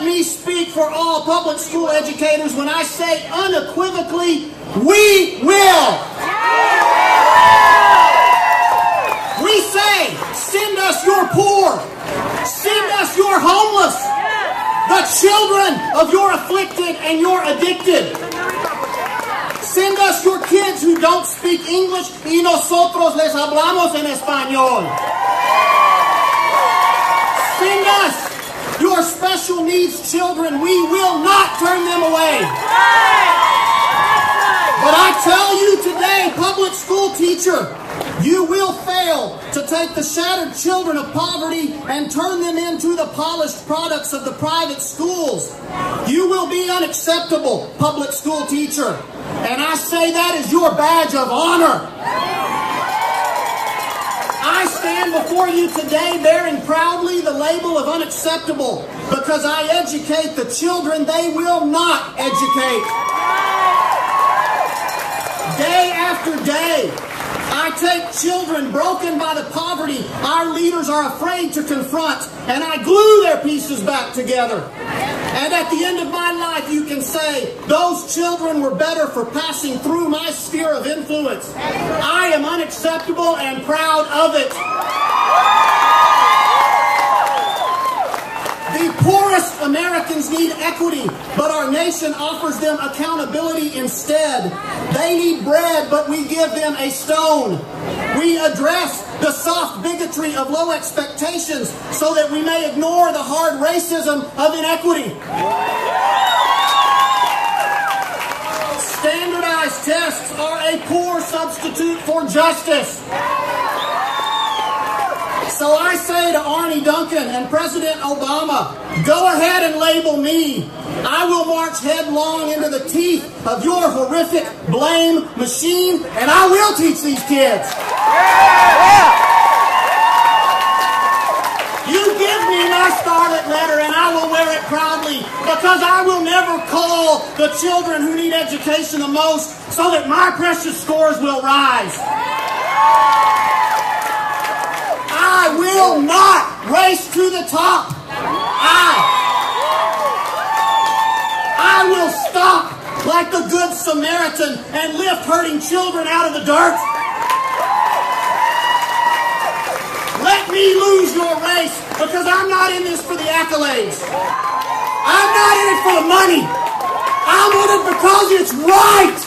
let me speak for all public school educators when I say unequivocally, we will. We say, send us your poor, send us your homeless, the children of your afflicted and your addicted. Send us your kids who don't speak English y nosotros les hablamos en español. Send us your special needs children. We will not turn them away. But I tell you today, public school teacher, you will fail to take the shattered children of poverty and turn them into the polished products of the private schools. You will be unacceptable, public school teacher. And I say that is your badge of honor. I stand before you today bearing proudly the label of unacceptable because I educate the children they will not educate. Day after day, I take children broken by the poverty our leaders are afraid to confront, and I glue their pieces back together. And at the end of my life, you can say, those children were better for passing through my sphere of influence. I am unacceptable and proud of it. The poorest Americans need equity, but our nation offers them accountability instead. They need bread, but we give them a stone. We address the soft bigotry of low expectations so that we may ignore the hard racism of inequity. Standardized tests are a poor substitute for justice. So I say to Arnie Duncan and President Obama, go ahead and label me. I will march headlong into the teeth of your horrific blame machine, and I will teach these kids. You give me my scarlet letter, and I will wear it proudly, because I will never call the children who need education the most so that my precious scores will rise. I will not race to the top. I will stop like the Good Samaritan and lift hurting children out of the dirt. Let me lose your race, because I'm not in this for the accolades. I'm not in it for the money. I'm in it because it's right.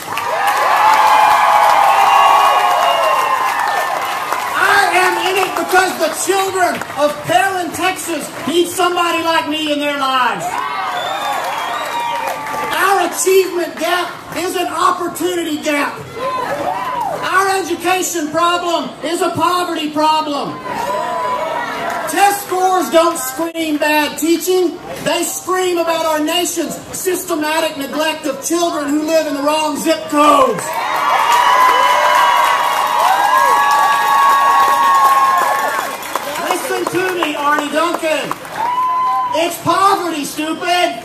Because the children of Perrin, Texas need somebody like me in their lives. Our achievement gap is an opportunity gap. Our education problem is a poverty problem. Test scores don't scream bad teaching. They scream about our nation's systematic neglect of children who live in the wrong zip codes. To me, Arnie Duncan. It's poverty, stupid.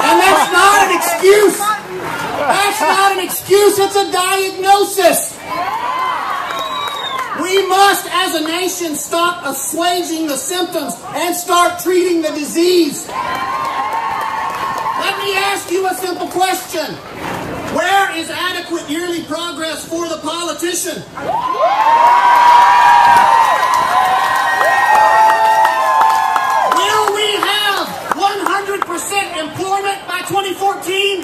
And that's not an excuse. That's not an excuse. It's a diagnosis. We must, as a nation, stop assuaging the symptoms and start treating the disease. Let me ask you a simple question. Where is adequate yearly progress for the politician? Will we have 100% employment by 2014?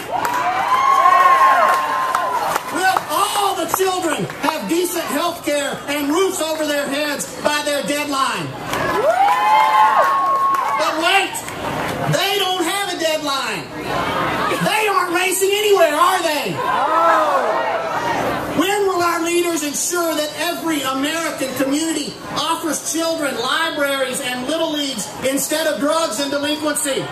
Will all the children have decent health care and roofs over their heads by their deadline? But wait, they don't have a deadline. They aren't racing anywhere, are they? When will our leaders ensure that every American community offers children libraries and little leagues instead of drugs and delinquency?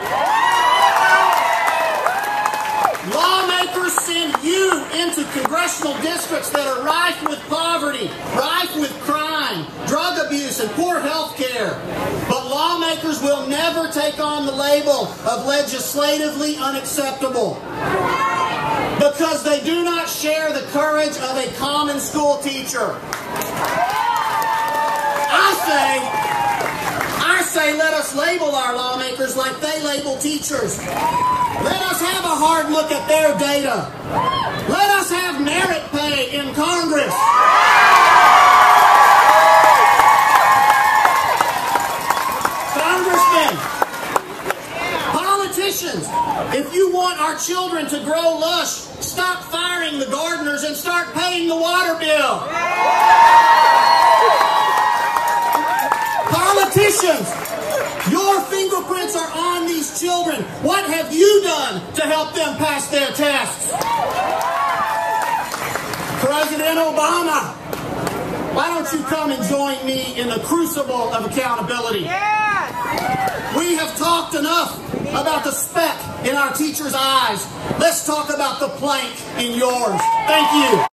Lawmakers send you into congressional districts that are rife with poverty, rife with crime, drug abuse, and poor health care. But lawmakers will never take on the label of legislatively unacceptable, because they do not share the courage of a common school teacher. I say let us label our lawmakers like they label teachers. Let us have a hard look at their data. Let us have merit pay in Congress. Congressmen, politicians, if you want our children to grow lush, stop firing the gardeners and start paying the water bill. Politicians, your fingerprints are on these children. What have you done to help them pass their tests? President Obama, why don't you come and join me in the crucible of accountability? We have talked enough about the speck in our teachers' eyes. Let's talk about the plank in yours. Thank you.